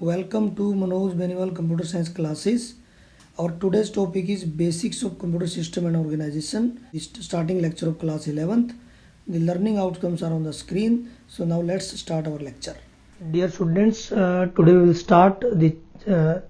Welcome to Manoj Beniwal Computer Science classes. Our today's topic is Basics of Computer System and Organization. The starting lecture of class 11th. The learning outcomes are on the screen. So now let's start our lecture. Dear students, today we will start the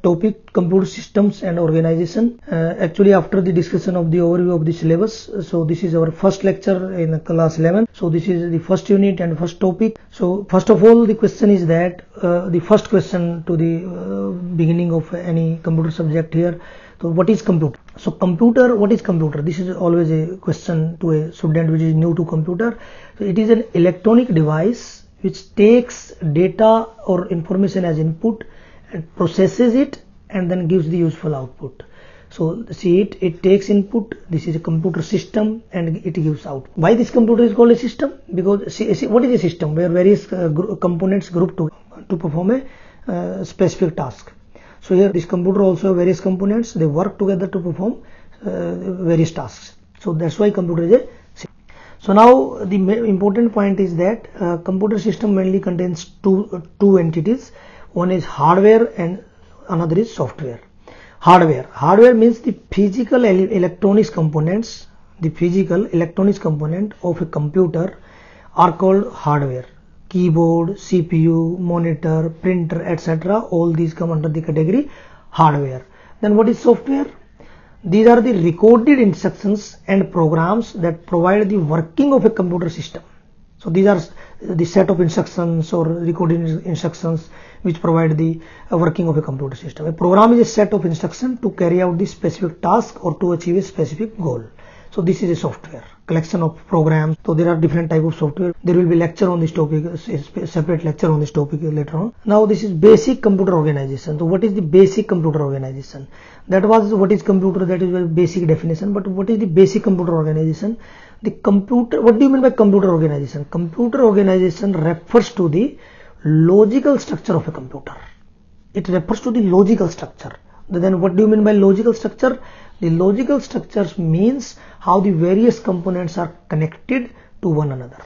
topic Computer Systems and Organization. Actually, after the discussion of the overview of the syllabus, so this is our first lecture in class 11. So this is the first unit and first topic. So first of all, the question is that the first question to the beginning of any computer subject here. So what is computer? So computer, what is computer? This is always a question to a student which is new to computer. So it is an electronic device which takes data or information as input and processes it and then gives the useful output. So see it takes input, this is a computer system and it gives out. Why this computer is called a system? Because see what is a system? Where various components group to perform a specific task. So here this computer also have various components, they work together to perform various tasks. So that's why computer is a system. So now the important point is that computer system mainly contains two entities. One is hardware and another is software. Hardware means the physical electronics components. The physical electronics component of a computer are called hardware. Keyboard, CPU, monitor, printer, etc. All these come under the category hardware. Then what is software? These are the recorded instructions and programs that provide the working of a computer system. So these are the set of instructions or recorded instructions which provide the working of a computer system. A program is a set of instructions to carry out the specific task or to achieve a specific goal. So this is a software, collection of programs. So there are different types of software. There will be lecture on this topic, a separate lecture on this topic later on. Now this is basic computer organization. So what is the basic computer organization? That was what is computer, that is a basic definition. But what is the basic computer organization? The computer, what do you mean by computer organization? Computer organization refers to the logical structure of a computer. It refers to the logical structure. Then what do you mean by logical structure? The logical structures means how the various components are connected to one another.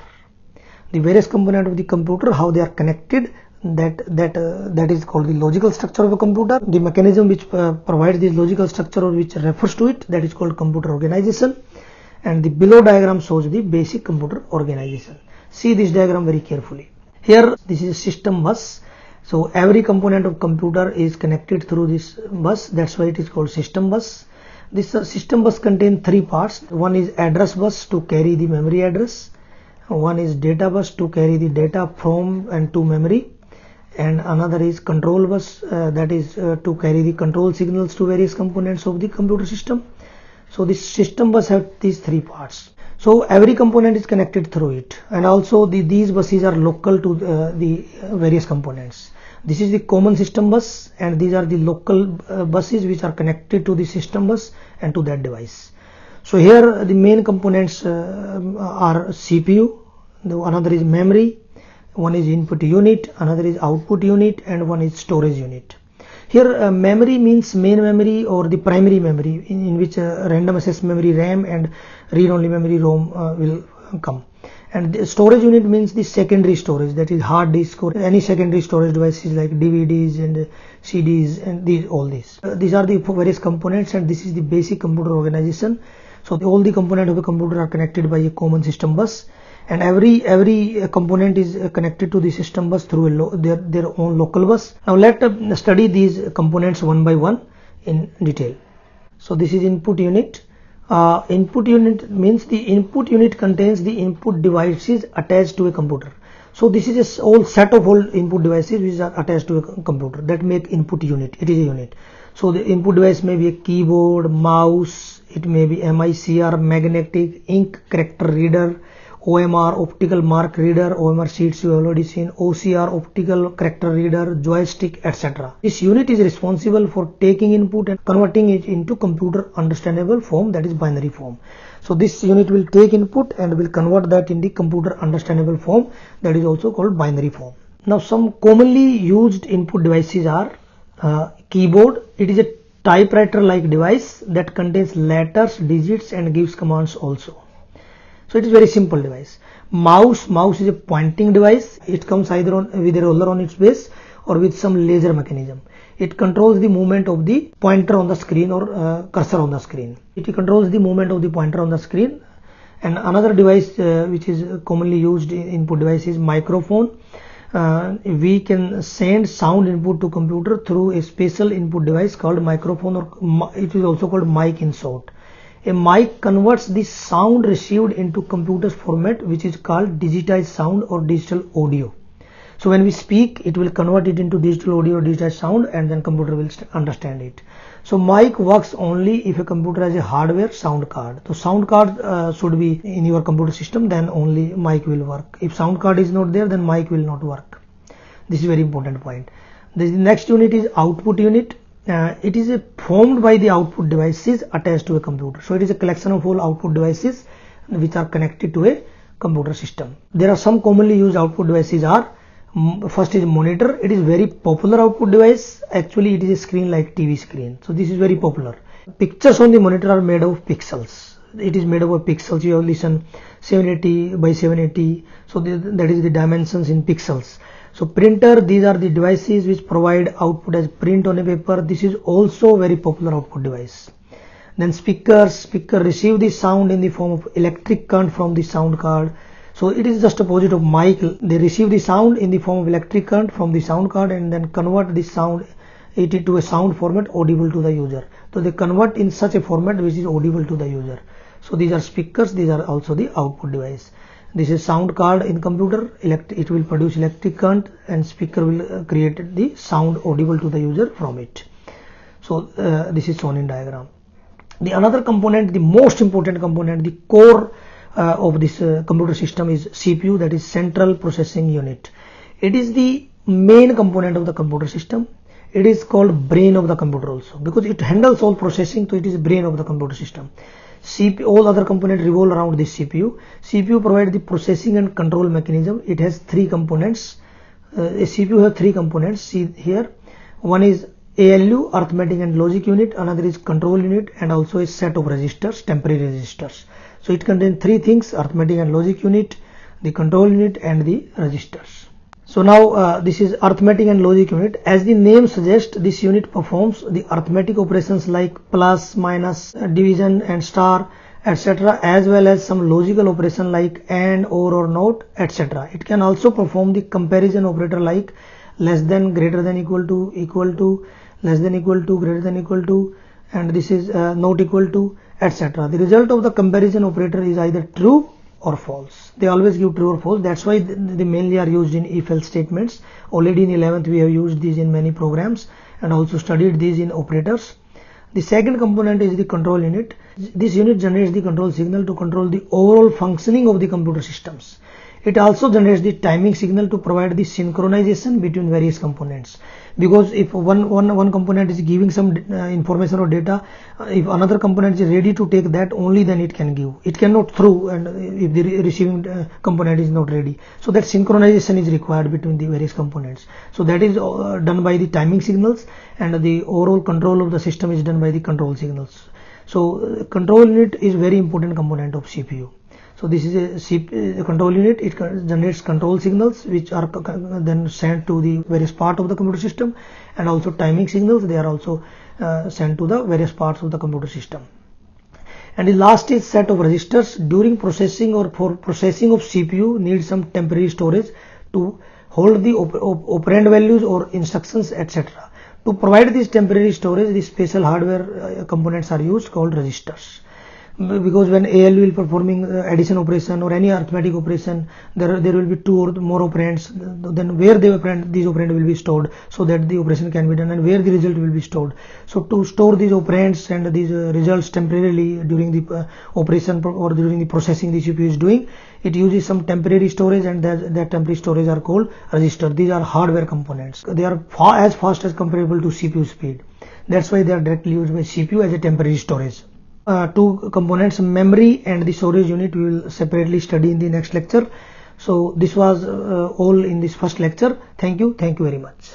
The various components of the computer, how they are connected, that is called the logical structure of a computer. The mechanism which provides this logical structure or which refers to it, that is called computer organization. And the below diagram shows the basic computer organization. See this diagram very carefully. Here this is a system bus. So every component of computer is connected through this bus. That's why it is called system bus. This system bus contains three parts. One is address bus to carry the memory address. One is data bus to carry the data from and to memory. And another is control bus, that is to carry the control signals to various components of the computer system. So this system bus has these three parts. So every component is connected through it, and also these buses are local to the various components. This is the common system bus, and these are the local buses which are connected to the system bus and to that device. So here the main components are CPU, another is memory, one is input unit, another is output unit, and one is storage unit. Here memory means main memory or the primary memory in which random access memory RAM and read-only memory ROM will come. And the storage unit means the secondary storage, that is hard disk or any secondary storage devices like DVDs and CDs and all these. These are the various components, and this is the basic computer organization. So all the components of a computer are connected by a common system bus, and every component is connected to the system bus through their own local bus. Now let's study these components one by one in detail. So this is input unit. Input unit means the input unit contains the input devices attached to a computer. So this is a whole set of all input devices which are attached to a computer that make input unit. It is a unit. So the input device may be a keyboard, mouse, it may be MICR, magnetic ink character reader, OMR optical mark reader, OMR sheets you have already seen, OCR optical character reader, joystick, etc. This unit is responsible for taking input and converting it into computer understandable form, that is binary form. So this unit will take input and will convert that in the computer understandable form, that is also called binary form. Now some commonly used input devices are keyboard. It is a typewriter like device that contains letters, digits and gives commands also. So it is very simple device. Mouse is a pointing device. It comes either with a roller on its base or with some laser mechanism. It controls the movement of the pointer on the screen or cursor on the screen. It controls the movement of the pointer on the screen. And another device which is commonly used input device is microphone. We can send sound input to computer through a special input device called microphone, or it is also called mic in short. A mic converts the sound received into computer's format, which is called digitized sound or digital audio. So when we speak, it will convert it into digital audio or digitized sound, and then computer will understand it. So mic works only if a computer has a hardware sound card. So sound card should be in your computer system, then only mic will work. If sound card is not there, then mic will not work. This is a very important point. The next unit is output unit. It is formed by the output devices attached to a computer. So it is a collection of all output devices which are connected to a computer system. There are some commonly used output devices are, first is monitor. It is very popular output device. Actually it is a screen like TV screen. So this is very popular. Pictures on the monitor are made of pixels. It is made up of pixels. You have listen 780 by 780. So that is the dimensions in pixels. So printer, these are the devices which provide output as print on a paper. This is also very popular output device. Then speaker receive the sound in the form of electric current from the sound card. So it is just opposite of mic. They receive the sound in the form of electric current from the sound card and then convert the sound into a sound format audible to the user. So they convert in such a format which is audible to the user. So these are speakers, these are also the output device. This is sound card in computer. It will produce electric current and speaker will create the sound audible to the user from it. So this is shown in diagram. The another component, the most important component, the core of this computer system is CPU, that is central processing unit. It is the main component of the computer system. It is called brain of the computer also because it handles all processing, so it is brain of the computer system. CPU, all other components revolve around this CPU. CPU provides the processing and control mechanism. It has three components. A CPU has three components. See here, one is ALU, arithmetic and logic unit. Another is control unit, and also a set of registers, temporary registers. So it contains three things: arithmetic and logic unit, the control unit, and the registers. So now this is arithmetic and logic unit. As the name suggests, this unit performs the arithmetic operations like plus, minus, division and star, etc., as well as some logical operation like and, or not, etc. It can also perform the comparison operator like less than, greater than, equal to, less than, equal to, greater than, equal to, and this is not equal to, etc. The result of the comparison operator is either true or false. They always give true or false. That's why they mainly are used in if-else statements. Already in 11th we have used these in many programs and also studied these in operators. The second component is the control unit. This unit generates the control signal to control the overall functioning of the computer systems. It also generates the timing signal to provide the synchronization between various components. Because if one component is giving some information or data, if another component is ready to take that, only then it can give. It cannot throw, and if the receiving component is not ready. So that synchronization is required between the various components. So that is done by the timing signals, and the overall control of the system is done by the control signals. So control unit is very important component of CPU. So this is a control unit. It generates control signals which are then sent to the various part of the computer system, and also timing signals. They are also sent to the various parts of the computer system. And the last is set of registers. During processing or for processing of CPU needs some temporary storage to hold the operand values or instructions, etc. To provide this temporary storage, the special hardware components are used called registers. Because when ALU will performing addition operation or any arithmetic operation, there will be two or more operands. Then where these operands will be stored, so that the operation can be done, and where the result will be stored. So to store these operands and these results temporarily during the operation or during the processing the CPU is doing, it uses some temporary storage, and that temporary storage are called register. These are hardware components. They are as fast as comparable to CPU speed. That's why they are directly used by CPU as a temporary storage. Two components, memory and the storage unit, we will separately study in the next lecture. So this was all in this first lecture. Thank you very much.